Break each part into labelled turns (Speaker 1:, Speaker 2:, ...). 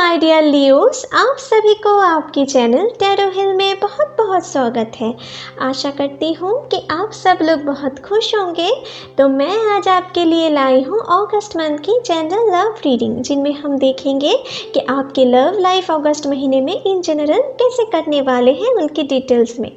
Speaker 1: My dear Leos, आप सभी को आपके चैनल टैरो हिल में बहुत बहुत स्वागत है। आशा करती हूँ कि आप सब लोग बहुत खुश होंगे। तो मैं आज आपके लिए लाई हूँ अगस्त मंथ की जनरल लव रीडिंग, जिनमें हम देखेंगे कि आपके लव लाइफ अगस्त महीने में इन जनरल कैसे करने वाले हैं, उनकी डिटेल्स में।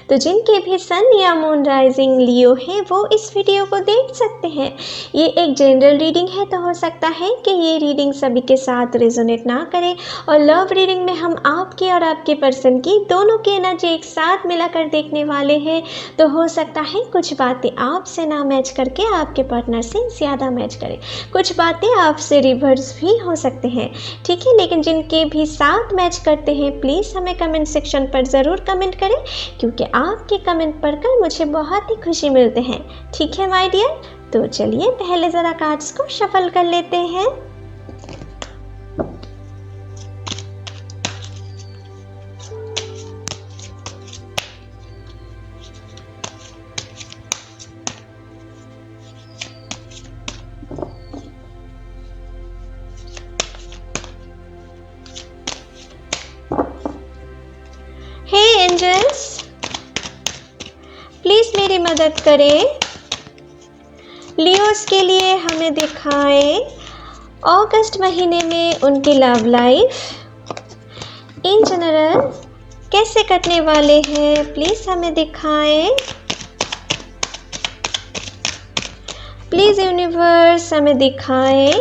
Speaker 1: तो जिनके भी सन या मून राइजिंग लियो है वो इस वीडियो को देख सकते हैं। ये एक जनरल रीडिंग है, तो हो सकता है कि ये रीडिंग सभी के साथ रेजोनेट ना करें। और लव रीडिंग में हम आपके और आपके पर्सन की दोनों की एनर्जी एक साथ मिलाकर देखने वाले हैं। तो हो सकता है कुछ बातें आपसे ना मैच करके आपके पार्टनर से ज़्यादा मैच करें, कुछ बातें आपसे रिवर्स भी हो सकते हैं, ठीक है। लेकिन जिनके भी साथ मैच करते हैं प्लीज़ हमें कमेंट सेक्शन पर ज़रूर कमेंट करें, क्योंकि आपके कमेंट पढ़कर मुझे बहुत ही खुशी मिलते हैं, ठीक है माय डियर। तो चलिए पहले ज़रा कार्ड्स को शफल कर लेते हैं। हे एंजल्स, प्लीज़ मेरी मदद करें। लियोस के लिए हमें दिखाएं अगस्त महीने में उनकी लव लाइफ इन जनरल कैसे कटने वाले हैं, प्लीज़ हमें दिखाएं। प्लीज़ यूनिवर्स हमें दिखाएं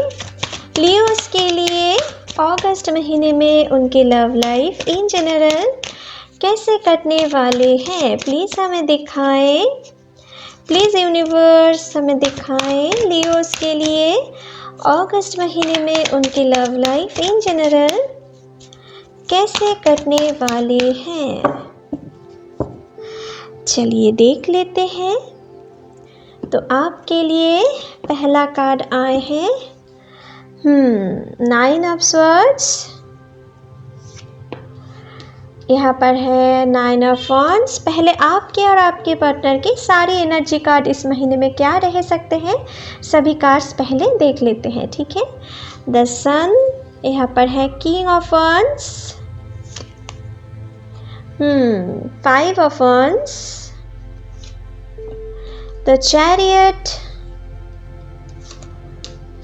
Speaker 1: लियोस के लिए अगस्त महीने में उनकी लव लाइफ इन जनरल कैसे कटने वाले हैं, प्लीज़ हमें दिखाएं। प्लीज़ यूनिवर्स हमें दिखाएं लियोस के लिए अगस्त महीने में उनकी लव लाइफ इन जनरल कैसे कटने वाले हैं। चलिए देख लेते हैं। तो आपके लिए पहला कार्ड आए हैं 9 ऑफ स्वॉर्ड्स, यहाँ पर है 9 ऑफ वॉन्ड्स। पहले आपके और आपके पार्टनर की सारी एनर्जी कार्ड इस महीने में क्या रह सकते हैं, सभी कार्ड्स पहले देख लेते हैं, ठीक है। द सन, यहाँ पर है king of wands, 5 of wands, the chariot,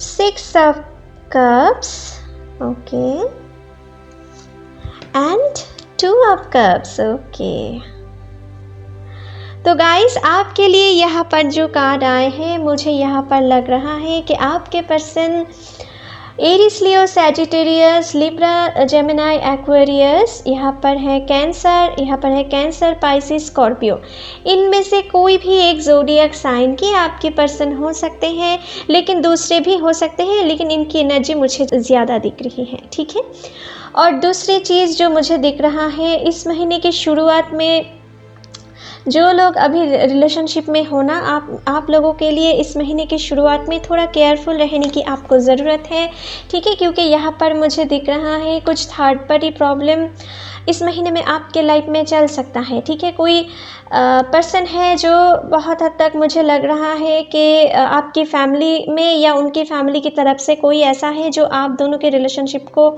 Speaker 1: 6 of cups, okay, and 2 of cups, okay. तो गाइस आपके लिए यहाँ पर जो कार्ड आए हैं, मुझे यहाँ पर लग रहा है कि आपके पर्सन एरिस, लियो, सैजिटेरियस, लिब्रा, जेमिनाई, एक्वेरियस, यहाँ पर है कैंसर, यहाँ पर है कैंसर, पाइसिस, स्कॉर्पियो, इनमें से कोई भी एक ज़ोडिएक साइन के आपके पर्सन हो सकते हैं, लेकिन दूसरे भी हो सकते हैं, लेकिन इनकी एनर्जी मुझे ज़्यादा दिख रही है, ठीक है। और दूसरी चीज़ जो मुझे दिख रहा है, इस महीने की शुरुआत में जो लोग अभी रिलेशनशिप में हो ना, आप लोगों के लिए इस महीने की शुरुआत में थोड़ा केयरफुल रहने की आपको ज़रूरत है, ठीक है। क्योंकि यहाँ पर मुझे दिख रहा है कुछ थर्ड पार्टी प्रॉब्लम इस महीने में आपके लाइफ में चल सकता है, ठीक है। कोई पर्सन है जो बहुत हद तक मुझे लग रहा है कि आपकी फैमिली में या उनकी फैमिली की तरफ से कोई ऐसा है जो आप दोनों के रिलेशनशिप को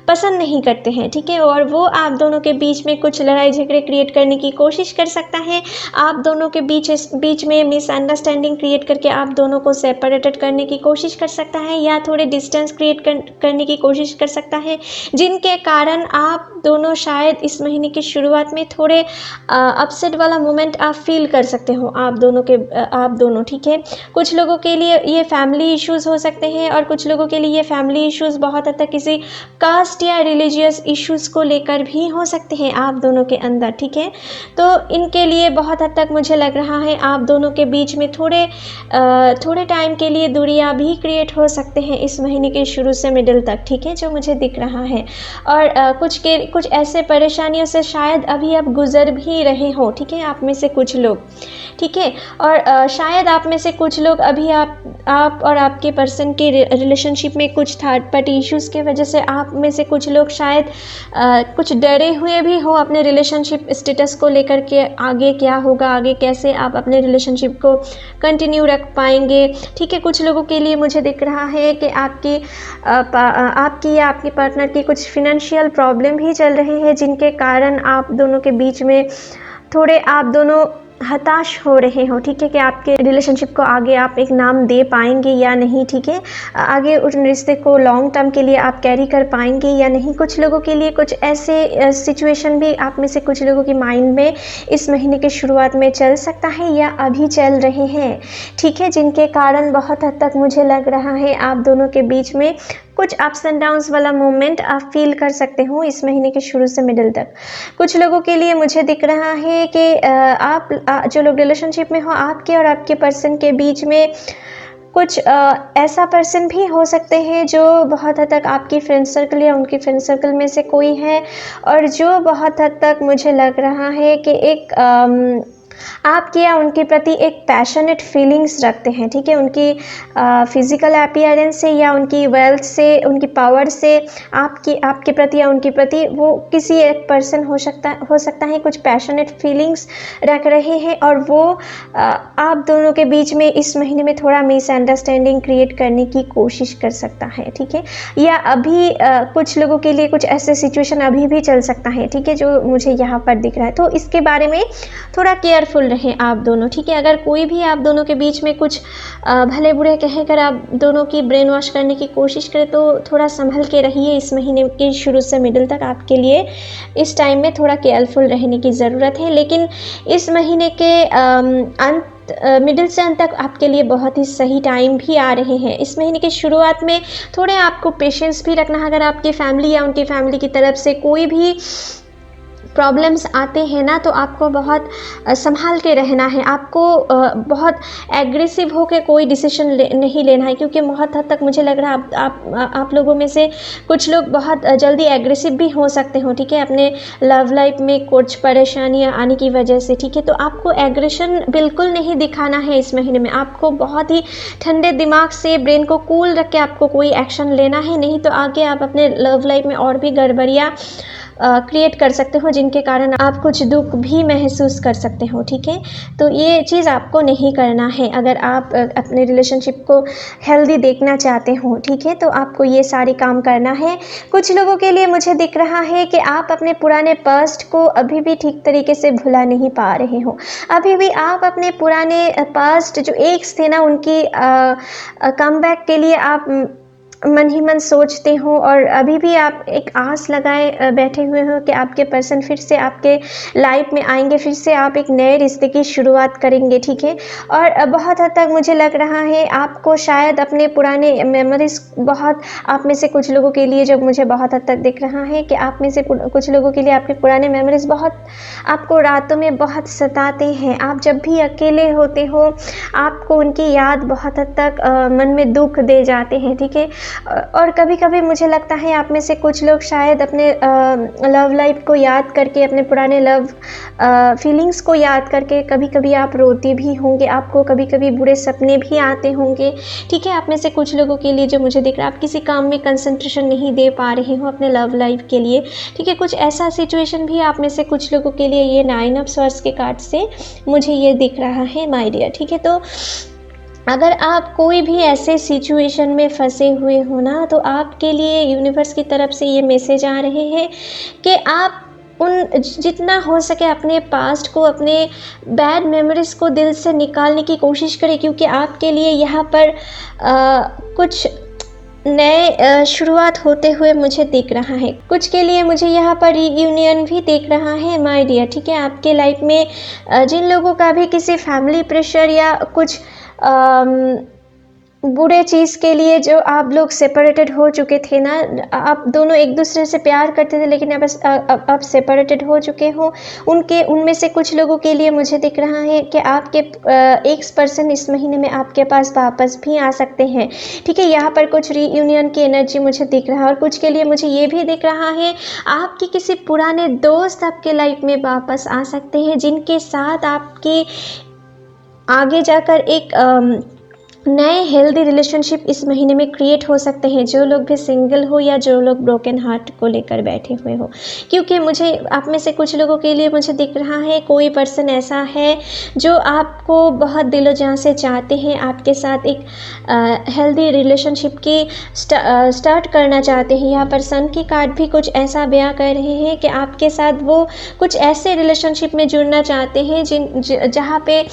Speaker 1: पसंद नहीं करते हैं, ठीक है। और वो आप दोनों के बीच में कुछ लड़ाई झगड़े क्रिएट करने की कोशिश कर सकता है, आप दोनों के बीच में मिसअंडरस्टैंडिंग क्रिएट करके आप दोनों को सेपरेटेड करने की कोशिश कर सकता है, या थोड़े डिस्टेंस क्रिएट करने की कोशिश कर सकता है, जिनके कारण आप दोनों शायद इस महीने की शुरुआत में थोड़े अपसेट वाला मोमेंट आप फील कर सकते हो, आप दोनों, ठीक है। कुछ लोगों के लिए ये फैमिली इश्यूज़ हो सकते हैं, और कुछ लोगों के लिए ये फैमिली इश्यूज़ बहुत हद तक किसी कास्ट या रिलीजियस इश्यूज़ को लेकर भी हो सकते हैं आप दोनों के अंदर, ठीक है। तो इनके लिए बहुत हद तक मुझे लग रहा है आप दोनों के बीच में थोड़े टाइम के लिए दूरियां भी क्रिएट हो सकते हैं इस महीने के शुरू से मिडिल तक, ठीक है, जो मुझे दिख रहा है। और कुछ ऐसे परेशानियों से शायद अभी आप गुज़र भी रहे हो, ठीक है, आप में से कुछ लोग, ठीक है। और शायद आप में से कुछ लोग अभी आप और आपके पर्सन के रिलेशनशिप में कुछ थर्ड पार्टी इश्यूज़ के वजह से आप में से कुछ लोग शायद कुछ डरे हुए भी हो अपने रिलेशनशिप स्टेटस को लेकर के, आगे क्या होगा, आगे कैसे आप अपने रिलेशनशिप को कंटिन्यू रख पाएंगे, ठीक है। कुछ लोगों के लिए मुझे दिख रहा है कि आपकी या आपके पार्टनर की कुछ फिनेंशियल प्रॉब्लम भी चल रही है, जिनके कारण आप दोनों के बीच में थोड़े आप दोनों हताश हो रहे हो, ठीक है, कि आपके रिलेशनशिप को आगे आप एक नाम दे पाएंगे या नहीं, ठीक है, आगे उस रिश्ते को लॉन्ग टर्म के लिए आप कैरी कर पाएंगे या नहीं। कुछ लोगों के लिए कुछ ऐसे सिचुएशन भी आप में से कुछ लोगों के माइंड में इस महीने की शुरुआत में चल सकता है या अभी चल रहे हैं, ठीक है, जिनके कारण बहुत हद तक मुझे लग रहा है आप दोनों के बीच में कुछ अप्स एंड डाउन्स वाला मोमेंट आप फील कर सकते हो इस महीने के शुरू से मिडिल तक। कुछ लोगों के लिए मुझे दिख रहा है कि आप जो लोग रिलेशनशिप में हो, आपके और आपके पर्सन के बीच में कुछ ऐसा पर्सन भी हो सकते हैं जो बहुत हद तक आपकी फ्रेंड सर्कल या उनकी फ्रेंड सर्कल में से कोई है, और जो बहुत हद तक मुझे लग रहा है कि एक आपके या उनके प्रति एक पैशनेट फीलिंग्स रखते हैं, ठीक है, उनकी फिज़िकल अपीयरेंस से या उनकी वेल्थ से, उनकी पावर से आपके प्रति या उनके प्रति वो किसी एक पर्सन हो सकता है कुछ पैशनेट फीलिंग्स रख रहे हैं, और वो आप दोनों के बीच में इस महीने में थोड़ा मिसअंडरस्टैंडिंग क्रिएट करने की कोशिश कर सकता है, ठीक है। या अभी कुछ लोगों के लिए कुछ ऐसे सिचुएशन अभी भी चल सकता है, ठीक है, जो मुझे यहाँ पर दिख रहा है। तो इसके बारे में थोड़ा केयरफुल रहें आप दोनों, ठीक है। अगर कोई भी आप दोनों के बीच में कुछ भले बुरे कहकर आप दोनों की ब्रेन वॉश करने की कोशिश करें तो थोड़ा संभल के रहिए। इस महीने के शुरू से मिडिल तक आपके लिए इस टाइम में थोड़ा केयरफुल रहने की ज़रूरत है। लेकिन इस महीने के मिडिल से अंत तक आपके लिए बहुत ही सही टाइम भी आ रहे हैं। इस महीने की शुरुआत में थोड़े आपको पेशेंस भी रखना है। अगर आपकी फैमिली या उनकी फैमिली की तरफ से कोई भी प्रॉब्लम्स आते हैं ना, तो आपको बहुत संभाल के रहना है। आपको बहुत एग्रेसिव होकर कोई डिसीजन नहीं लेना है, क्योंकि बहुत हद तक मुझे लग रहा है आप लोगों में से कुछ लोग बहुत जल्दी एग्रेसिव भी हो सकते हो, ठीक है, अपने लव लाइफ में कुछ परेशानियां आने की वजह से, ठीक है। तो आपको एग्रेशन बिल्कुल नहीं दिखाना है इस महीने में। आपको बहुत ही ठंडे दिमाग से, ब्रेन को कूल रख के आपको कोई एक्शन लेना है, नहीं तो आगे आप अपने लव लाइफ में और भी गड़बड़ियाँ क्रिएट कर सकते हो, जिनके कारण आप कुछ दुख भी महसूस कर सकते हो, ठीक है। तो ये चीज़ आपको नहीं करना है। अगर आप अपने रिलेशनशिप को हेल्दी देखना चाहते हो, ठीक है, तो आपको ये सारी काम करना है। कुछ लोगों के लिए मुझे दिख रहा है कि आप अपने पुराने पास्ट को अभी भी ठीक तरीके से भुला नहीं पा रहे हो। अभी भी आप अपने पुराने पास्ट जो एक्स थे ना, उनकी कमबैक के लिए आप मन ही मन सोचते हो, और अभी भी आप एक आस लगाए बैठे हुए हो कि आपके पर्सन फिर से आपके लाइफ में आएंगे, फिर से आप एक नए रिश्ते की शुरुआत करेंगे, ठीक है। और बहुत हद तक मुझे लग रहा है आपको शायद अपने पुराने मेमोरीज, बहुत आप में से कुछ लोगों के लिए जब मुझे बहुत हद तक दिख रहा है कि आप में से कुछ लोगों के लिए आपके पुराने मेमोरीज बहुत आपको रातों में बहुत सताते हैं। आप जब भी अकेले होते हो आपको उनकी याद बहुत हद तक मन में दुख दे जाते हैं, ठीक है। और कभी कभी मुझे लगता है आप में से कुछ लोग शायद अपने लव लाइफ को याद करके, अपने पुराने लव फीलिंग्स को याद करके कभी कभी आप रोते भी होंगे, आपको कभी कभी बुरे सपने भी आते होंगे, ठीक है। आप में से कुछ लोगों के लिए जो मुझे दिख रहा है, आप किसी काम में कंसंट्रेशन नहीं दे पा रहे हो अपने लव लाइफ के लिए, ठीक है। कुछ ऐसा सिचुएशन भी आप में से कुछ लोगों के लिए ये 9 ऑफ स्वॉर्ड्स के कार्ड से मुझे ये दिख रहा है माय डियर, ठीक है। तो अगर आप कोई भी ऐसे सिचुएशन में फंसे हुए हो ना, तो आपके लिए यूनिवर्स की तरफ से ये मैसेज आ रहे हैं कि आप जितना हो सके अपने पास्ट को, अपने बैड मेमोरीज़ को दिल से निकालने की कोशिश करें, क्योंकि आपके लिए यहाँ पर कुछ नए शुरुआत होते हुए मुझे दिख रहा है। कुछ के लिए मुझे यहाँ पर रीयूनियन भी दिख रहा है माय डियर, ठीक है। आपके लाइफ में जिन लोगों का भी किसी फैमिली प्रेशर या कुछ बुरे चीज़ के लिए जो आप लोग सेपरेटेड हो चुके थे ना, आप दोनों एक दूसरे से प्यार करते थे लेकिन अब सेपरेटेड हो चुके हो, उनमें से कुछ लोगों के लिए मुझे दिख रहा है कि आपके एक्स पर्सन इस महीने में आपके पास वापस भी आ सकते हैं। ठीक है, यहाँ पर कुछ रीयूनियन की एनर्जी मुझे दिख रहा है। और कुछ के लिए मुझे ये भी दिख रहा है आपके किसी पुराने दोस्त आपके लाइफ में वापस आ सकते हैं, जिनके साथ आपकी आगे जाकर एक नए हेल्दी रिलेशनशिप इस महीने में क्रिएट हो सकते हैं। जो लोग भी सिंगल हो या जो लोग ब्रोकन हार्ट को लेकर बैठे हुए हो, क्योंकि मुझे आप में से कुछ लोगों के लिए मुझे दिख रहा है कोई पर्सन ऐसा है जो आपको बहुत दिलो जान से चाहते हैं, आपके साथ एक हेल्दी रिलेशनशिप की स्टार्ट करना चाहते हैं। यहाँ पर सन की कार्ड भी कुछ ऐसा बयां कर रहे हैं कि आपके साथ वो कुछ ऐसे रिलेशनशिप में जुड़ना चाहते हैं जहाँ पे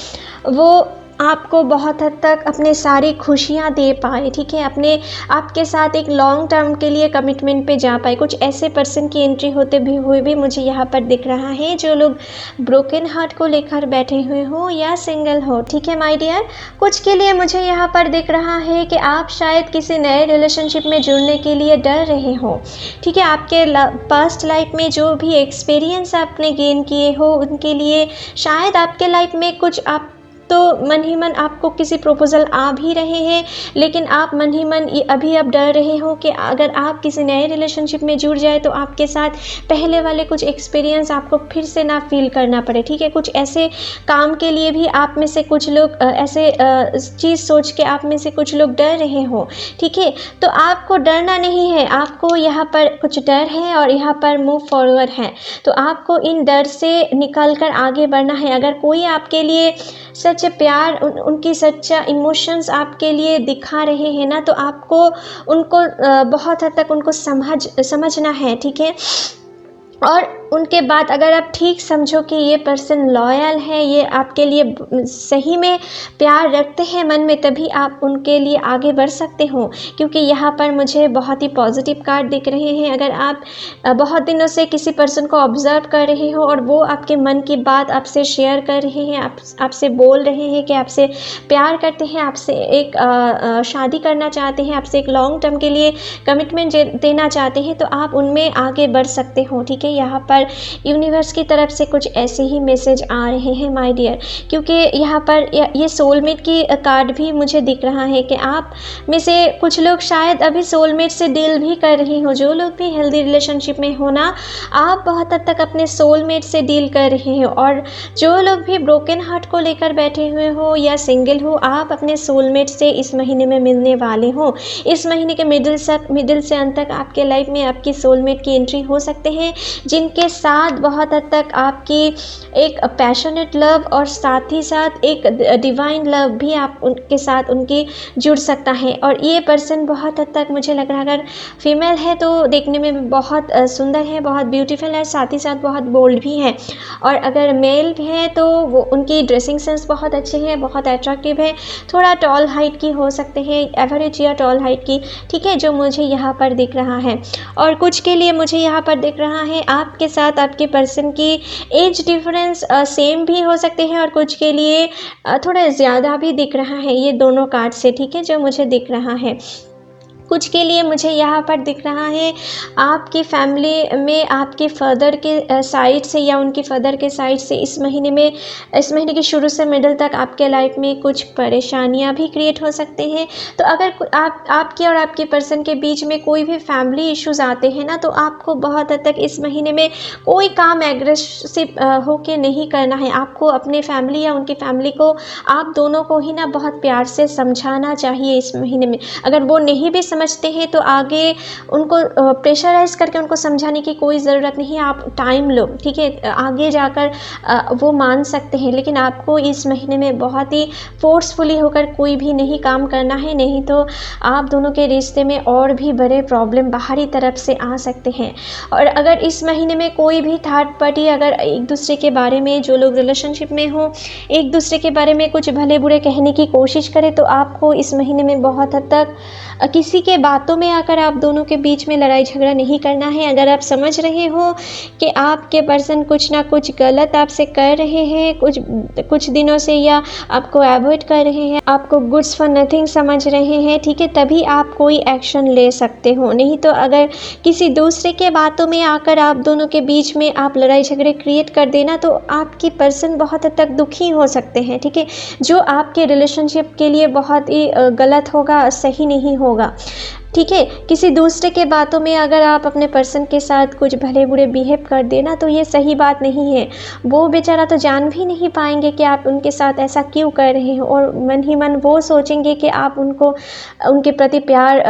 Speaker 1: वो आपको बहुत हद तक अपने सारी खुशियाँ दे पाए। ठीक है, अपने आपके साथ एक लॉन्ग टर्म के लिए कमिटमेंट पे जा पाए। कुछ ऐसे पर्सन की एंट्री होते भी हुए भी मुझे यहाँ पर दिख रहा है जो लोग ब्रोकन हार्ट को लेकर बैठे हुए हो या सिंगल हो। ठीक है माय डियर, कुछ के लिए मुझे यहाँ पर दिख रहा है कि आप शायद किसी नए रिलेशनशिप में जुड़ने के लिए डर रहे हो। ठीक है, आपके पास्ट लाइफ में जो भी एक्सपीरियंस आपने गेन किए हो उनके लिए शायद आपके लाइफ में कुछ आप तो मन ही मन आपको किसी प्रपोजल आ भी रहे हैं, लेकिन आप मन ही मन अभी अब डर रहे हो कि अगर आप किसी नए रिलेशनशिप में जुड़ जाए तो आपके साथ पहले वाले कुछ एक्सपीरियंस आपको फिर से ना फील करना पड़े। ठीक है, कुछ ऐसे काम के लिए भी आप में से कुछ लोग ऐसे चीज़ सोच के आप में से कुछ लोग डर रहे हो। ठीक है, तो आपको डरना नहीं है, आपको यहाँ पर कुछ डर है और यहाँ पर मूव फॉरवर्ड है। तो आपको इन डर से निकल कर आगे बढ़ना है। अगर कोई आपके लिए सच प्यार उनकी सच्चा इमोशंस आपके लिए दिखा रहे हैं ना, तो आपको उनको बहुत हद तक उनको समझना है। ठीक है, और उनके बाद अगर आप ठीक समझो कि ये पर्सन लॉयल है, ये आपके लिए सही में प्यार रखते हैं मन में, तभी आप उनके लिए आगे बढ़ सकते हो। क्योंकि यहाँ पर मुझे बहुत ही पॉजिटिव कार्ड दिख रहे हैं। अगर आप बहुत दिनों से किसी पर्सन को ऑब्जर्व कर रहे हो और वो आपके मन की बात आपसे शेयर कर रहे हैं, आपसे बोल रहे हैं कि आपसे प्यार करते हैं, आपसे एक शादी करना चाहते हैं, आपसे एक लॉन्ग टर्म के लिए कमिटमेंट देना चाहते हैं, तो आप उनमें आगे बढ़ सकते हो। ठीक है, यहाँ पर यूनिवर्स की तरफ से कुछ ऐसे ही मैसेज आ रहे हैं माय डियर, क्योंकि यहाँ पर ये सोलमेट की कार्ड भी मुझे दिख रहा है कि आप में से कुछ लोग शायद अभी सोलमेट से डील भी कर रही हो। जो लोग भी हेल्दी रिलेशनशिप में हो ना, आप बहुत हद तक अपने सोलमेट से डील कर रहे हो। और जो लोग भी ब्रोकन हार्ट को लेकर बैठे हुए हो या सिंगल हो, आप अपने सोलमेट से इस महीने में मिलने वाले हो। इस महीने के मिडिल से अंत तक आपके लाइफ में आपकी सोलमेट की एंट्री हो सकते हैं, जिनके साथ बहुत हद तक आपकी एक पैशनेट लव और साथ ही साथ एक डिवाइन लव भी आप उनके साथ उनकी जुड़ सकता है। और ये पर्सन बहुत हद तक मुझे लग रहा है, अगर फीमेल है तो देखने में बहुत सुंदर है, बहुत ब्यूटीफुल है, साथ ही साथ बहुत बोल्ड भी है। और अगर मेल है तो वो उनकी ड्रेसिंग सेंस बहुत अच्छे हैं, बहुत अट्रैक्टिव है, थोड़ा टॉल हाइट की हो सकते हैं, एवरेज या टॉल हाइट की। ठीक है, जो मुझे यहाँ पर दिख रहा है। और कुछ के लिए मुझे यहाँ पर दिख रहा है आपके साथ आपके पर्सन की एज डिफरेंस सेम भी हो सकते हैं और कुछ के लिए थोड़ा ज़्यादा भी दिख रहा है, ये दोनों कार्ड से। ठीक है, जो मुझे दिख रहा है। कुछ के लिए मुझे यहाँ पर दिख रहा है आपकी फैमिली में आपके फादर के साइड से या उनके फादर के साइड से इस महीने के शुरू से मिडिल तक आपके लाइफ में कुछ परेशानियाँ भी क्रिएट हो सकते हैं। तो अगर आपके और आपके पर्सन के बीच में कोई भी फैमिली इश्यूज आते हैं ना, तो आपको बहुत हद तक इस महीने में कोई काम एग्रेसिव होके नहीं करना है। आपको अपने फैमिली या उनकी फैमिली को आप दोनों को ही ना बहुत प्यार से समझाना चाहिए इस महीने में। अगर वो नहीं भी समझते हैं तो आगे उनको प्रेशराइज करके उनको समझाने की कोई ज़रूरत नहीं है, आप टाइम लो। ठीक है, आगे जाकर वो मान सकते हैं, लेकिन आपको इस महीने में बहुत ही फोर्सफुली होकर कोई भी नहीं काम करना है, नहीं तो आप दोनों के रिश्ते में और भी बड़े प्रॉब्लम बाहरी तरफ से आ सकते हैं। और अगर इस महीने में कोई भी थर्ड पार्टी अगर एक दूसरे के बारे में, जो लोग रिलेशनशिप में हो, एक दूसरे के बारे में कुछ भले बुरे कहने की कोशिश करे, तो आपको इस महीने में बहुत हद तक किसी के के बातों में आकर आप दोनों के बीच में लड़ाई झगड़ा नहीं करना है। अगर आप समझ रहे हो कि आपके पर्सन कुछ ना कुछ गलत आपसे कर रहे हैं कुछ दिनों से, या आपको अवॉइड कर रहे हैं, आपको गुड्स फॉर नथिंग समझ रहे हैं, ठीक है, तभी आप कोई एक्शन ले सकते हो। नहीं तो अगर किसी दूसरे के बातों में आकर आप दोनों के बीच में आप लड़ाई झगड़े क्रिएट कर देना तो आपकी पर्सन बहुत हद तक दुखी हो सकते हैं, ठीक है, जो आपके रिलेशनशिप के लिए बहुत ही गलत होगा, सही नहीं होगा, ठीक है। किसी दूसरे के बातों में अगर आप अपने पर्सन के साथ कुछ भले बुरे बिहेव कर देना तो ये सही बात नहीं है। वो बेचारा तो जान भी नहीं पाएंगे कि आप उनके साथ ऐसा क्यों कर रहे हो, और मन ही मन वो सोचेंगे कि आप उनके प्रति प्यार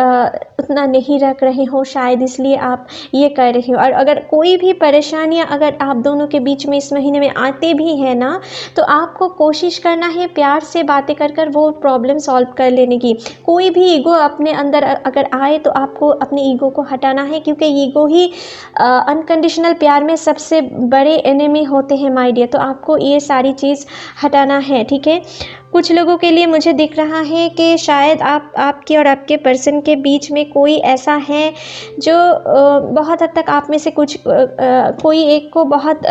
Speaker 1: उतना नहीं रख रहे हो, शायद इसलिए आप ये कर रहे हो। और अगर कोई भी परेशानियाँ अगर आप दोनों के बीच में इस महीने में आते भी हैं ना, तो आपको कोशिश करना है प्यार से बातें कर वो प्रॉब्लम सॉल्व कर लेने की। कोई भी ईगो अपने अंदर अगर आए तो आपको अपने ईगो को हटाना है, क्योंकि ईगो ही अनकंडीशनल प्यार में सबसे बड़े एनिमी होते हैं माय डियर। तो आपको ये सारी चीज़ हटाना है, ठीक है। कुछ लोगों के लिए मुझे दिख रहा है कि शायद आपके और आपके पर्सन के बीच में कोई ऐसा है जो बहुत हद तक आप में से कोई एक को बहुत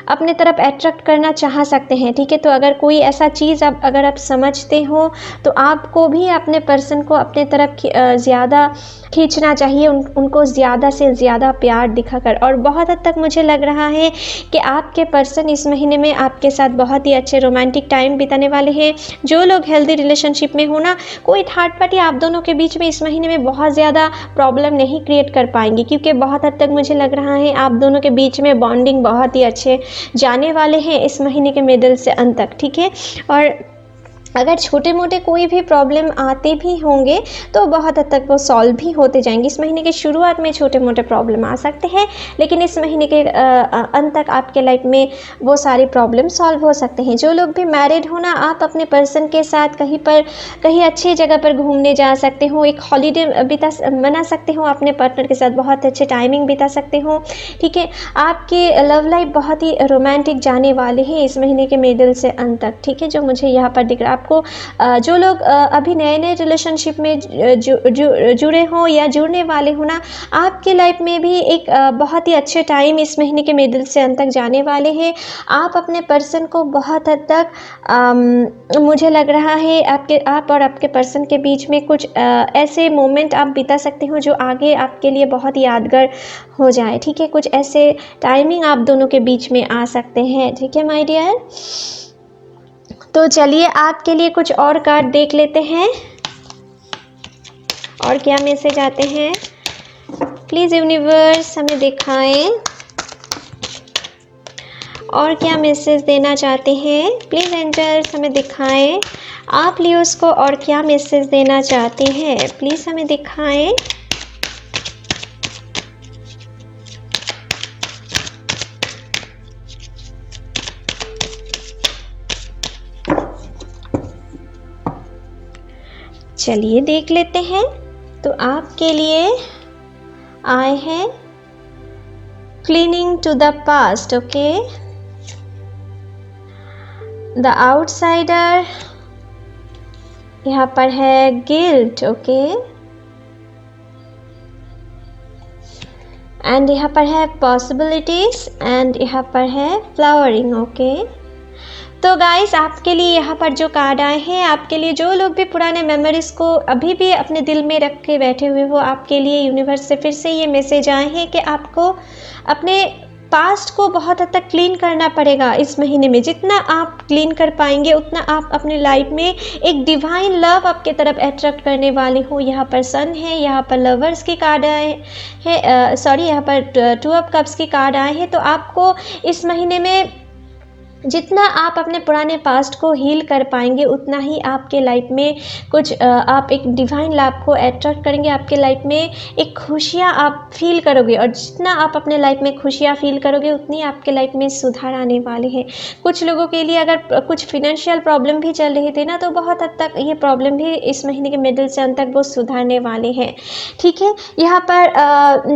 Speaker 1: अपने तरफ अट्रैक्ट करना चाह सकते हैं, ठीक है। तो अगर कोई ऐसा चीज़ अगर आप समझते हो तो आपको भी अपने पर्सन को अपने तरफ ज़्यादा खींचना चाहिए, उनको ज़्यादा से ज़्यादा प्यार दिखाकर। और बहुत हद तक मुझे लग रहा है कि आपके पर्सन इस महीने में आपके साथ बहुत ही अच्छे रोमांटिक टाइम बिताने वाले हैं। जो लोग हेल्दी रिलेशनशिप में हो ना, कोई थर्ड पार्टी आप दोनों के बीच में इस महीने में बहुत ज़्यादा प्रॉब्लम नहीं क्रिएट कर पाएंगी, क्योंकि बहुत हद तक मुझे लग रहा है आप दोनों के बीच में बॉन्डिंग बहुत ही अच्छे जाने वाले हैं इस महीने के मिडिल से अंत तक, ठीक है। और अगर छोटे मोटे कोई भी प्रॉब्लम आते भी होंगे तो बहुत हद तक वो सॉल्व भी होते जाएंगे। इस महीने के शुरुआत में छोटे मोटे प्रॉब्लम आ सकते हैं, लेकिन इस महीने के अंत तक आपके लाइफ में वो सारी प्रॉब्लम सॉल्व हो सकते हैं। जो लोग भी मैरिड हो ना, आप अपने पर्सन के साथ कहीं अच्छी जगह पर घूमने जा सकते हो, एक हॉलीडे मना सकते हो, अपने पार्टनर के साथ बहुत अच्छे टाइमिंग बिता सकते हो, ठीक है। आपकी लव लाइफ बहुत ही रोमांटिक जाने वाले हैं इस महीने के मिडिल से अंत तक, ठीक है, जो मुझे यहाँ पर दिख रहा है। आपको जो लोग अभी नए रिलेशनशिप में जुड़े हो या जुड़ने वाले हो ना, आपके लाइफ में भी एक बहुत ही अच्छे टाइम इस महीने के मिडिल से अंत तक जाने वाले हैं। आप अपने पर्सन को बहुत हद तक मुझे लग रहा है आप और आपके पर्सन के बीच में कुछ ऐसे मोमेंट आप बिता सकते हो जो आगे आपके लिए बहुत यादगार हो जाए, ठीक है। कुछ ऐसे टाइमिंग आप दोनों के बीच में आ सकते हैं, ठीक है माय डियर। तो चलिए आपके लिए कुछ और कार्ड देख लेते हैं और क्या मैसेज आते हैं। प्लीज़ यूनिवर्स हमें दिखाएं और क्या मैसेज देना चाहते हैं। प्लीज़ एंजल्स हमें दिखाएं आप लियोस को और क्या मैसेज देना चाहते हैं। प्लीज़ हमें दिखाएं। चलिए देख लेते हैं। तो आपके लिए आए हैं cleaning to the past, okay, the outsider, यहाँ पर है गिल्ट, ओके, एंड यहाँ पर है पॉसिबिलिटीज, एंड यहाँ पर है फ्लावरिंग, ओके। तो गाइस आपके लिए यहाँ पर जो कार्ड आए हैं, आपके लिए जो लोग भी पुराने मेमोरीज को अभी भी अपने दिल में रख के बैठे हुए हो, आपके लिए यूनिवर्स से फिर से ये मैसेज आए हैं कि आपको अपने पास्ट को बहुत हद तक क्लीन करना पड़ेगा इस महीने में। जितना आप क्लीन कर पाएंगे उतना आप अपने लाइफ में एक डिवाइन लव आपके तरफ अट्रैक्ट करने वाले हो। यहाँ पर सन है, यहाँ पर लवर्स की कार्ड आए हैं, सॉरी यहाँ पर 2 ऑफ कप्स की कार्ड आए हैं। तो आपको इस महीने में जितना आप अपने पुराने पास्ट को हील कर पाएंगे उतना ही आपके लाइफ में कुछ आप एक डिवाइन लव को अट्रैक्ट करेंगे। आपके लाइफ में एक खुशियाँ आप फील करोगे, और जितना आप अपने लाइफ में खुशियाँ फील करोगे उतनी आपके लाइफ में सुधार आने वाले हैं। कुछ लोगों के लिए अगर कुछ फिनेंशियल प्रॉब्लम भी चल रहे थे ना, तो बहुत हद तक ये प्रॉब्लम भी इस महीने के मिडिल से अंत तक वो सुधारने वाले हैं, ठीक है। यहाँ पर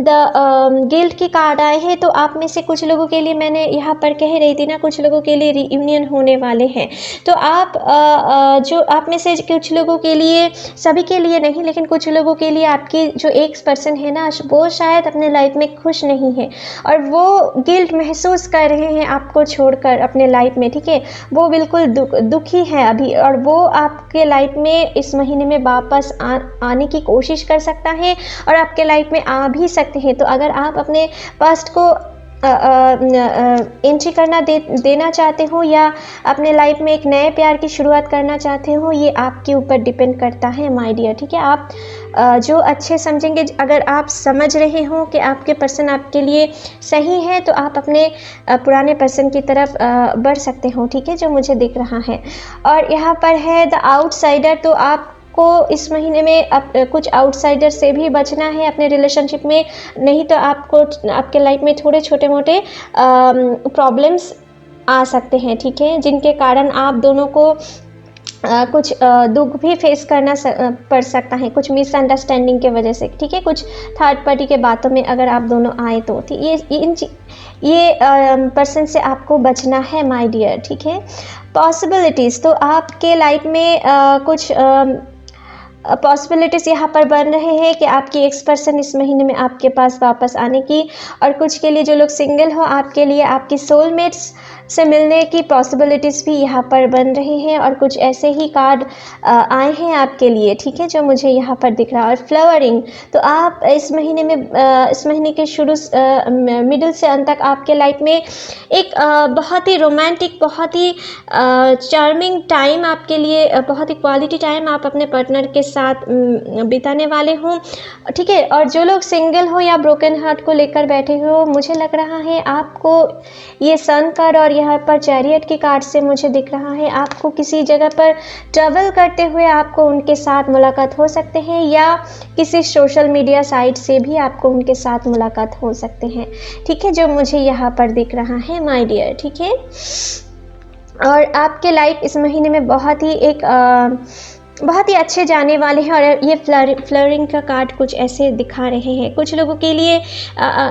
Speaker 1: द गिल्ट की कार्ड आए हैं। तो आप में से कुछ लोगों के लिए मैंने यहाँ पर कह रही थी ना, कुछ लोगों के लिए रीयूनियन होने वाले हैं। तो आप जो आप में से कुछ लोगों के लिए, सभी के लिए नहीं लेकिन कुछ लोगों के लिए, आपकी जो एक पर्सन है ना, वो शायद अपने लाइफ में खुश नहीं है और वो गिल्ट महसूस कर रहे हैं आपको छोड़कर अपने लाइफ में, ठीक है। वो बिल्कुल दुखी है अभी, और वो आपके लाइफ में इस महीने में वापस आने की कोशिश कर सकता है और आपके लाइफ में आ भी सकते हैं। तो अगर आप अपने पास्ट को एंट्री करना देना चाहते हो या अपने लाइफ में एक नए प्यार की शुरुआत करना चाहते हो, ये आपके ऊपर डिपेंड करता है माय डियर, ठीक है। आप जो अच्छे समझेंगे, अगर आप समझ रहे हो कि आपके पर्सन आपके लिए सही है, तो आप अपने पुराने पर्सन की तरफ बढ़ सकते हो, ठीक है, जो मुझे दिख रहा है। और यहाँ पर है द आउटसाइडर। तो आप को इस महीने में कुछ आउटसाइडर से भी बचना है अपने रिलेशनशिप में, नहीं तो आपको आपके लाइफ में थोड़े छोटे मोटे प्रॉब्लम्स आ सकते हैं, ठीक है, जिनके कारण आप दोनों को कुछ दुख भी फेस करना पड़ सकता है, कुछ मिसअंडरस्टैंडिंग के वजह से, ठीक है, कुछ थर्ड पार्टी के बातों में अगर आप दोनों आए तो ये पर्सन से आपको बचना है माय डियर, ठीक है। पॉसिबिलिटीज़, तो आपके लाइफ में कुछ पॉसिबिलिटीज़ यहाँ पर बन रहे हैं कि आपकी एक्स पर्सन इस महीने में आपके पास वापस आने की, और कुछ के लिए जो लोग सिंगल हो, आपके लिए आपकी सोलमेट्स से मिलने की पॉसिबिलिटीज़ भी यहाँ पर बन रहे हैं, और कुछ ऐसे ही कार्ड आए हैं आपके लिए, ठीक है, जो मुझे यहाँ पर दिख रहा है। और फ्लावरिंग, तो आप इस महीने में इस महीने के शुरू मिडिल से अंत तक आपके लाइफ में एक बहुत ही रोमांटिक, बहुत ही चार्मिंग टाइम आपके लिए, बहुत ही क्वालिटी टाइम आप अपने पार्टनर के साथ बिताने वाले हो, ठीक है। और जो लोग सिंगल हो या ब्रोकन हार्ट को लेकर बैठे हो, मुझे लग रहा है आपको ये सन कार्ड और यहाँ पर चैरियट की कार्ड से मुझे दिख रहा है आपको किसी जगह पर ट्रैवल करते हुए आपको उनके साथ मुलाकात हो सकते हैं, या किसी सोशल मीडिया साइट से भी आपको उनके साथ मुलाकात हो सकते हैं, ठीक है, जो मुझे यहाँ पर दिख रहा है माय डियर, ठीक है। और आपके लाइफ इस महीने में बहुत ही अच्छे जाने वाले हैं। और ये फ्लरिंग का कार्ड कुछ ऐसे दिखा रहे हैं कुछ लोगों के लिए,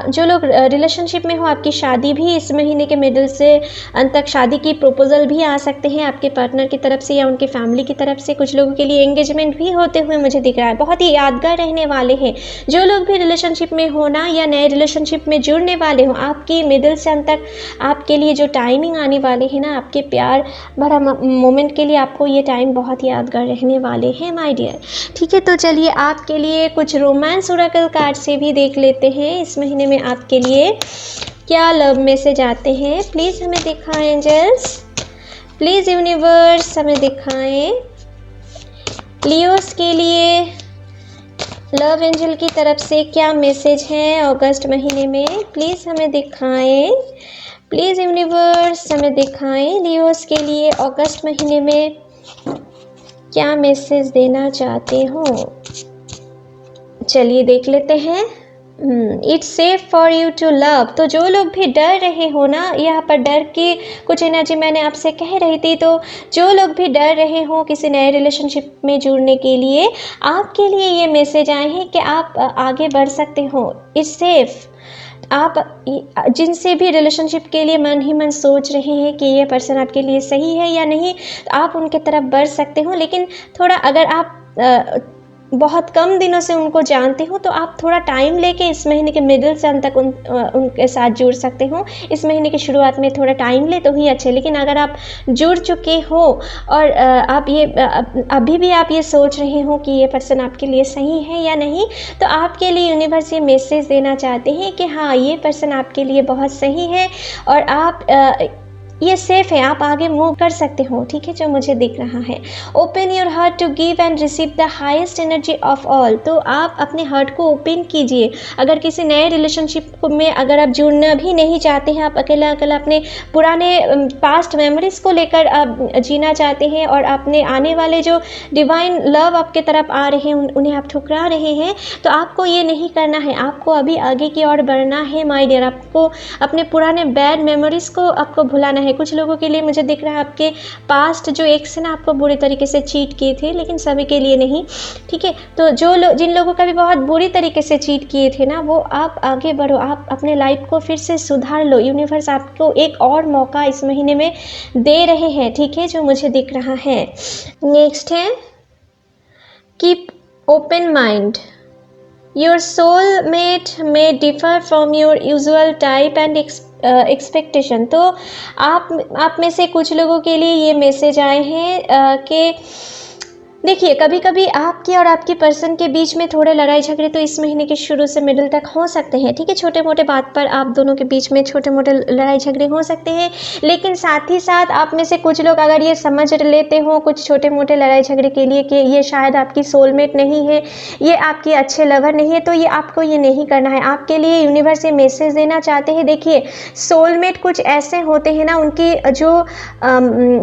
Speaker 1: जो लोग रिलेशनशिप में हो, आपकी शादी भी इस महीने के मिडिल से अंत तक, शादी की प्रपोजल भी आ सकते हैं आपके पार्टनर की तरफ से या उनके फैमिली की तरफ से। कुछ लोगों के लिए एंगेजमेंट भी होते हुए मुझे दिख रहा है, बहुत ही यादगार रहने वाले हैं। जो लोग भी रिलेशनशिप में हो ना, या नए रिलेशनशिप में जुड़ने वाले हो, आपकी मिडिल से अंत तक आपके लिए जो टाइमिंग आने वाले हैं ना, आपके प्यार भरा मोमेंट के लिए आपको ये टाइम बहुत यादगार रहने वाले हैं माय डियर, ठीक है। तो चलिए आपके लिए कुछ रोमांस ओरेकल कार्ड से भी देख लेते हैं इस महीने में आपके लिए क्या लव मैसेज आते हैं। प्लीज़ हमें दिखाएं एंजल्स, प्लीज़ यूनिवर्स हमें दिखाएं लियोस के लिए लव एंजल की तरफ से क्या मैसेज है अगस्त महीने में। प्लीज़ हमें दिखाएं, प्लीज़ यूनिवर्स हमें दिखाएं लियोस के लिए अगस्त महीने में क्या मैसेज देना चाहते हो। चलिए देख लेते हैं। It's safe for you to love. तो जो लोग भी डर रहे हो ना, यहाँ पर डर की कुछ एनर्जी मैंने आपसे कह रही थी, तो जो लोग भी डर रहे हो किसी नए रिलेशनशिप में जुड़ने के लिए, आपके लिए ये मैसेज आए हैं कि आप आगे बढ़ सकते हो। It's safe. आप जिनसे भी रिलेशनशिप के लिए मन ही मन सोच रहे हैं कि ये पर्सन आपके लिए सही है या नहीं, तो आप उनके तरफ बढ़ सकते हो। लेकिन थोड़ा अगर आप बहुत कम दिनों से उनको जानते हो, तो आप थोड़ा टाइम लेके इस महीने के मिडिल से अंत तक उनके साथ जुड़ सकते हो। इस महीने की शुरुआत में थोड़ा टाइम ले तो ही अच्छे। लेकिन अगर आप जुड़ चुके हो और आप ये अभी भी आप ये सोच रहे हो कि ये पर्सन आपके लिए सही है या नहीं, तो आपके लिए यूनिवर्स ये मैसेज देना चाहते हैं कि हाँ, ये पर्सन आपके लिए बहुत सही है और आप ये सेफ़ है, आप आगे मूव कर सकते हो, ठीक है, जो मुझे दिख रहा है। Open your heart to give and receive the highest energy of all. तो आप अपने हार्ट को ओपन कीजिए। अगर किसी नए रिलेशनशिप में अगर आप जुड़ना भी नहीं चाहते हैं, आप अकेला अकेला अपने पुराने पास्ट मेमोरीज़ को लेकर आप जीना चाहते हैं और अपने आने वाले जो डिवाइन लव आपके तरफ आ रहे हैं उन्हें आप ठुकरा रहे हैं, तो आपको ये नहीं करना है। आपको अभी आगे की ओर बढ़ना है माय डियर। आपको अपने पुराने बैड मेमोरीज़ को आपको भुलाना है। है। कुछ लोगों के लिए मुझे दिख रहा है आपके पास्ट जो एक्स है ना आपको बुरी तरीके से चीट किए थे, लेकिन सभी के लिए नहीं, ठीक है। तो जिन लोगों का भी बहुत बुरी तरीके से चीट किए थे ना, वो आप आगे बढ़ो, आप अपने लाइफ को फिर से सुधार लो। यूनिवर्स आपको एक और मौका इस महीने में दे रहे हैं, ठीक है, जो मुझे दिख रहा है। नेक्स्ट है keep open mind, your soulmate may differ from your usual type and expectation. तो आप में से कुछ लोगों के लिए ये मैसेज आए हैं कि देखिए कभी कभी आपकी और आपकी पर्सन के बीच में थोड़े लड़ाई झगड़े तो इस महीने के शुरू से मिडिल तक हो सकते हैं, ठीक है। छोटे मोटे बात पर आप दोनों के बीच में छोटे मोटे लड़ाई झगड़े हो सकते हैं, लेकिन साथ ही साथ आप में से कुछ लोग अगर ये समझ लेते हो कुछ छोटे मोटे लड़ाई झगड़े के लिए कि ये शायद आपकी सोलमेट नहीं है, ये आपके अच्छे लवर नहीं है, तो ये आपको ये नहीं करना है। आपके लिए यूनिवर्स ये मैसेज देना चाहते हैं। देखिए सोलमेट कुछ ऐसे होते हैं ना, उनकी जो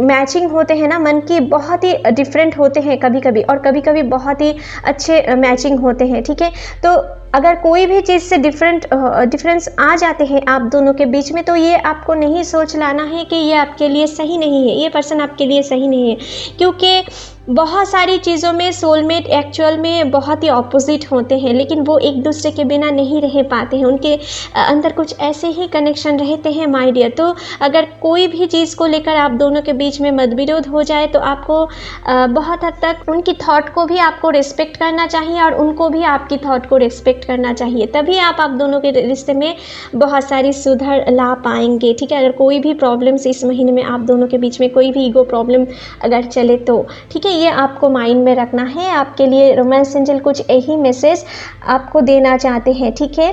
Speaker 1: मैचिंग होते हैं ना मन की, बहुत ही डिफरेंट होते हैं कभी कभी, और कभी कभी बहुत ही अच्छे मैचिंग होते हैं, ठीक है। तो अगर कोई भी चीज़ से डिफरेंस आ जाते हैं आप दोनों के बीच में, तो ये आपको नहीं सोच लाना है कि ये आपके लिए सही नहीं है, ये पर्सन आपके लिए सही नहीं है, क्योंकि बहुत सारी चीज़ों में सोलमेट एक्चुअल में बहुत ही ऑपोजिट होते हैं, लेकिन वो एक दूसरे के बिना नहीं रह पाते हैं, उनके अंदर कुछ ऐसे ही कनेक्शन रहते हैं माय डियर। तो अगर कोई भी चीज़ को लेकर आप दोनों के बीच में मतविरोध हो जाए तो आपको बहुत हद तक उनकी थॉट को भी आपको रिस्पेक्ट करना चाहिए और उनको भी आपकी थॉट को रिस्पेक्ट करना चाहिए, तभी आप दोनों के रिश्ते में बहुत सारी सुधार ला पाएंगे, ठीक है। अगर कोई भी प्रॉब्लम्स इस महीने में आप दोनों के बीच में कोई भी ईगो प्रॉब्लम अगर चले तो, ठीक है, ये आपको माइंड में रखना है। आपके लिए रोमांस एंजल कुछ यही मैसेज आपको देना चाहते हैं, ठीक है।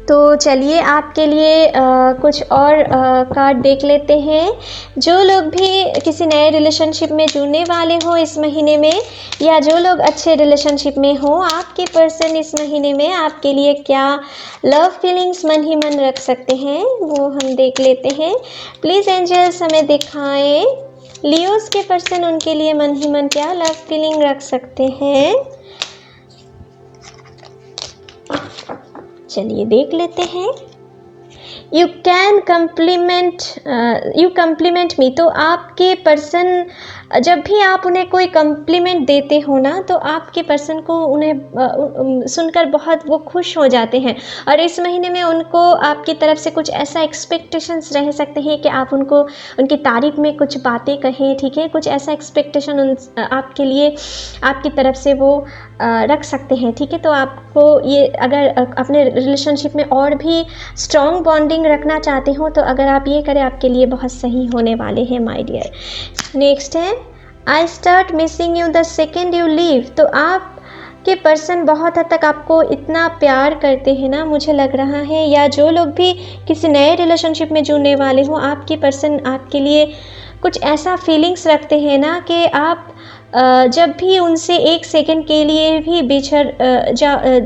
Speaker 1: तो चलिए आपके लिए कुछ और कार्ड देख लेते हैं। जो लोग भी किसी नए रिलेशनशिप में जुड़ने वाले हो इस महीने में, या जो लोग अच्छे रिलेशनशिप में हो, आपके पर्सन इस महीने में आपके लिए क्या लव फीलिंग्स मन ही मन रख सकते हैं वो हम देख लेते हैं। प्लीज़ एंजल्स हमें दिखाएं लियोस के पर्सन उनके लिए मन ही मन क्या लव फीलिंग रख सकते हैं। चलिए देख लेते हैं। यू कम्प्लीमेंट मी, तो आपके पर्सन जब भी आप उन्हें कोई कम्प्लीमेंट देते हो ना, तो आपके पर्सन को उन्हें सुनकर बहुत वो खुश हो जाते हैं, और इस महीने में उनको आपकी तरफ से कुछ ऐसा एक्सपेक्टेशंस रह सकते हैं कि आप उनको उनकी तारीफ में कुछ बातें कहें, ठीक है। कुछ ऐसा एक्सपेक्टेशन आपके लिए आपकी तरफ से वो रख सकते हैं, ठीक है। तो आपको ये अगर अपने रिलेशनशिप में और भी स्ट्रॉन्ग बॉन्डिंग रखना चाहते हो तो अगर आप ये करें आपके लिए बहुत सही होने वाले हैं माय डियर। नेक्स्ट है I start missing you the second you leave, तो आप के पर्सन बहुत हद तक आपको इतना प्यार करते हैं ना, मुझे लग रहा है, या जो लोग भी किसी नए रिलेशनशिप में जुड़ने वाले हो, आपके पर्सन आपके लिए कुछ ऐसा फीलिंग्स रखते हैं ना कि आप जब भी उनसे एक सेकंड के लिए भी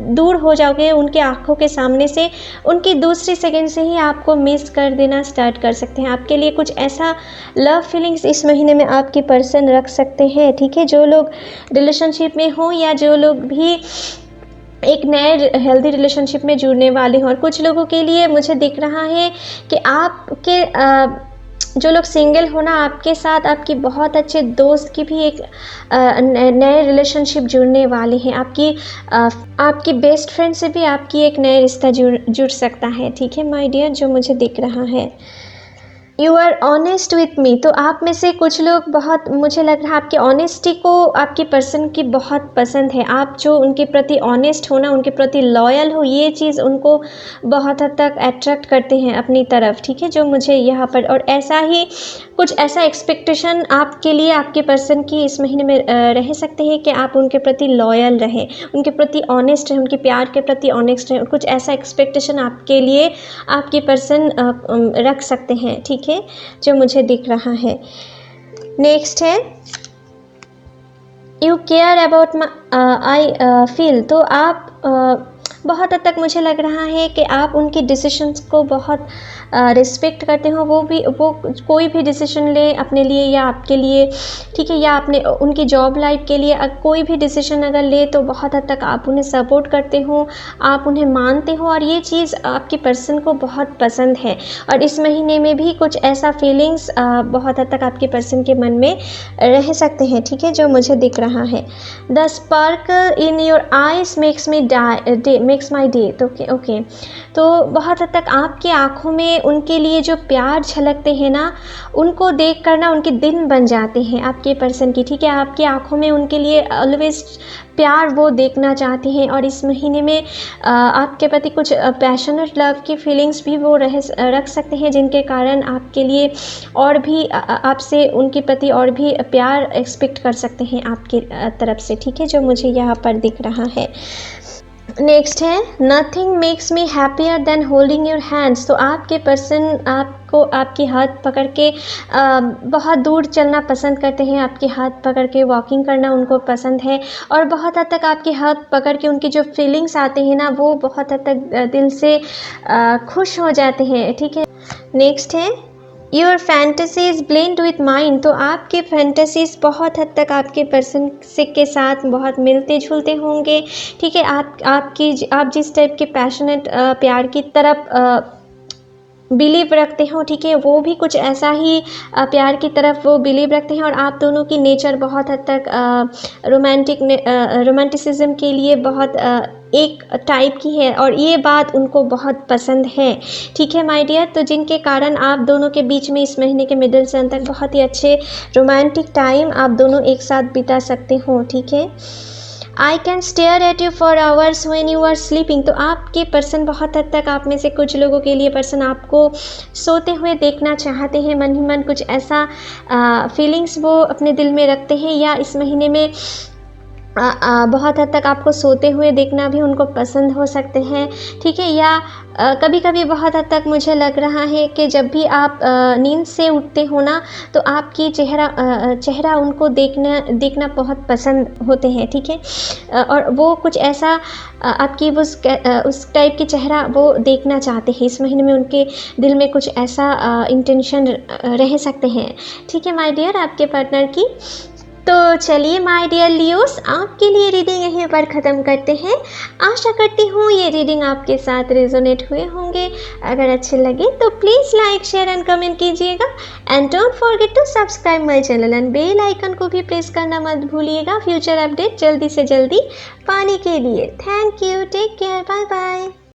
Speaker 1: दूर हो जाओगे उनके आँखों के सामने से, उनकी दूसरी सेकंड से ही आपको मिस कर देना स्टार्ट कर सकते हैं। आपके लिए कुछ ऐसा लव फीलिंग्स इस महीने में आपकी पर्सन रख सकते हैं, ठीक है। जो लोग रिलेशनशिप में हो या जो लोग भी एक नए हेल्दी रिलेशनशिप में जुड़ने वाले हों, और कुछ लोगों के लिए मुझे दिख रहा है कि आपके जो लोग सिंगल हो ना, आपके साथ आपकी बहुत अच्छे दोस्त की भी एक नए रिलेशनशिप जुड़ने वाले हैं। आपकी बेस्ट फ्रेंड से भी आपकी एक नया रिश्ता जुड़ सकता है, ठीक है माय डियर, जो मुझे दिख रहा है। You are honest with me, तो आप में से कुछ लोग बहुत, मुझे लग रहा है आपकी ऑनेस्टी को आपकी पर्सन की बहुत पसंद है। आप जो उनके प्रति ऑनेस्ट हो ना, उनके प्रति लॉयल हो, ये चीज़ उनको बहुत हद तक अट्रैक्ट करते हैं अपनी तरफ, ठीक है, जो मुझे यहाँ पर, और ऐसा ही कुछ ऐसा एक्सपेक्टेशन आपके लिए आपके पर्सन की इस महीने में रह सकते हैं कि आप उनके प्रति लॉयल रहें, उनके प्रति ऑनेस्ट रहें, उनके प्यार के प्रति ऑनेस्ट रहें। कुछ ऐसा एक्सपेक्टेशन आपके लिए आपके पर्सन रख सकते हैं, ठीक है, जो मुझे दिख रहा है। नेक्स्ट है you care about I feel, तो आप बहुत हद तक मुझे लग रहा है कि आप उनकी डिसीशंस को बहुत रिस्पेक्ट करते हो। वो कोई भी डिसीजन ले अपने लिए या आपके लिए, ठीक है, या अपने उनकी जॉब लाइफ के लिए कोई भी डिसीजन अगर ले तो बहुत हद तक आप उन्हें सपोर्ट करते हो, आप उन्हें मानते हो, और ये चीज़ आपकी पर्सन को बहुत पसंद है। और इस महीने में भी कुछ ऐसा फीलिंग्स बहुत हद तक आपके पर्सन के मन में रह सकते हैं, ठीक है, जो मुझे दिख रहा है। The sparkle in your eyes makes my day. तो ओके, तो बहुत हद तक आपकी आँखों में उनके लिए जो प्यार झलकते हैं ना, उनको देख कर ना उनके दिन बन जाते हैं आपके पर्सन की, ठीक है। आपकी आँखों में उनके लिए ऑलवेज प्यार वो देखना चाहते हैं। और इस महीने में आपके प्रति कुछ पैशनेट लव की फीलिंग्स भी वो रख सकते हैं, जिनके कारण आपके लिए और भी आपसे उनके प्रति और भी प्यार एक्सपेक्ट कर सकते हैं आपकी तरफ से, ठीक है, जो मुझे यहाँ पर दिख रहा है। नेक्स्ट है nothing makes me happier than holding your hands. तो आपके पर्सन आपको आपकी हाथ पकड़ के बहुत दूर चलना पसंद करते हैं, आपके हाथ पकड़ के वॉकिंग करना उनको पसंद है, और बहुत हद तक आपके हाथ पकड़ के उनकी जो फीलिंग्स आते हैं ना, वो बहुत हद तक दिल से खुश हो जाते हैं, ठीक है। नेक्स्ट है your fantasies blend with mind. तो आपके फैंटेसीज बहुत हद तक आपके पर्सन से के साथ बहुत मिलते जुलते होंगे, ठीक है। आप जिस टाइप के पैशनेट प्यार की तरफ बिलीव रखते हो, ठीक है, वो भी कुछ ऐसा ही प्यार की तरफ वो बिलीव रखते हैं। और आप दोनों की नेचर बहुत हद तक रोमांटिसिज्म के लिए बहुत एक टाइप की है, और ये बात उनको बहुत पसंद है, ठीक है माय डियर। तो जिनके कारण आप दोनों के बीच में इस महीने के मिडिल से अंत तक बहुत ही अच्छे रोमांटिक टाइम आप दोनों एक साथ बिता सकते हो, ठीक है। I can stare at you for hours when you are sleeping. तो आपके पर्सन बहुत हद तक आप में से कुछ लोगों के लिए पर्सन आपको सोते हुए देखना चाहते हैं, मन ही मन कुछ ऐसा फीलिंग्स वो अपने दिल में रखते हैं, या इस महीने में बहुत हद तक आपको सोते हुए देखना भी उनको पसंद हो सकते हैं, ठीक है। या कभी कभी बहुत हद तक मुझे लग रहा है कि जब भी आप नींद से उठते हो ना, तो आपकी चेहरा उनको देखना बहुत पसंद होते हैं, ठीक है। और वो कुछ ऐसा आपकी उस टाइप की चेहरा वो देखना चाहते हैं। इस महीने में उनके दिल में कुछ ऐसा इंटेंशन रह सकते हैं, ठीक है माय डियर, आपके पार्टनर की। तो चलिए माय डियर लियोस, आपके लिए रीडिंग यहीं पर ख़त्म करते हैं। आशा करती हूँ ये रीडिंग आपके साथ रेजोनेट हुए होंगे। अगर अच्छे लगे तो please like share and comment कीजिएगा, and don't forget to subscribe my channel and bell icon को भी प्रेस करना मत भूलिएगा फ्यूचर अपडेट जल्दी से जल्दी पाने के लिए। Thank you, take care, bye bye.